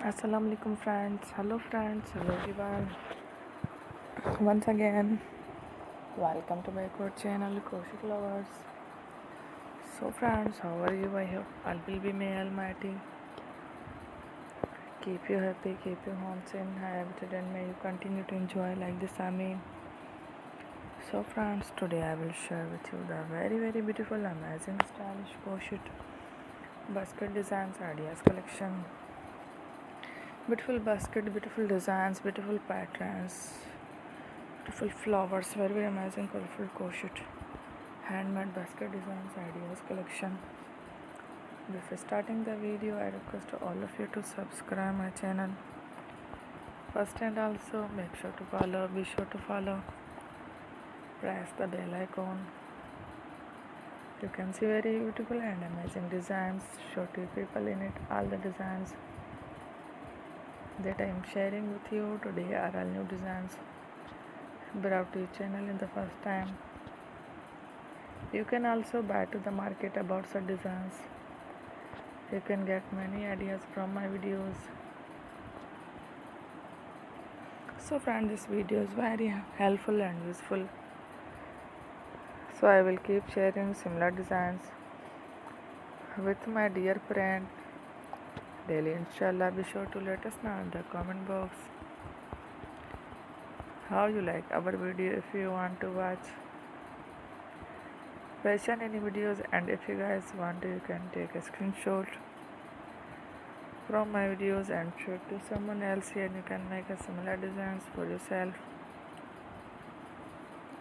Assalamu alaikum friends. Hello everyone. Once again, welcome to my channel Crochet Lovers. So friends, how are you? I hope all will be may Almighty keep you happy, keep you home safe, happy, and may you continue to enjoy like this. Amen. So friends, today I will share with you the very beautiful, amazing, stylish crochet basket designs ideas collection. Beautiful basket, beautiful designs, beautiful patterns, beautiful flowers, very amazing, colorful crochet handmade basket designs ideas collection. Before starting the video, I request all of you to subscribe my channel first, and also be sure to follow, press the bell icon. You can see very beautiful and amazing designs, show to people in it. All the designs that I am sharing with you today are all new designs brought to your channel in the first time. You can also buy to the market about such designs. You can get many ideas from my videos. So friend, this video is very helpful and useful. So I will keep sharing similar designs with my dear friend daily, inshallah. Be sure to let us know in the comment box how you like our video. If you want to watch fashion any videos, and if you guys want to, you can take a screenshot from my videos and show it to someone else, and you can make a similar designs for yourself.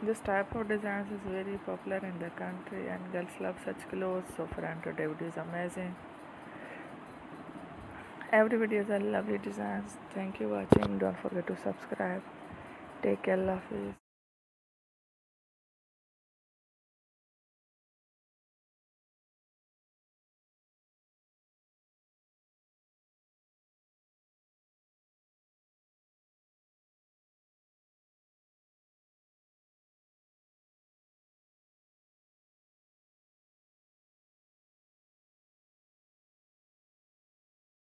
This type of designs is very popular in the country and girls love such clothes. So friend, today video is amazing. Every video is a lovely designs. Thank you for watching. Don't forget to subscribe. Take care. Love you.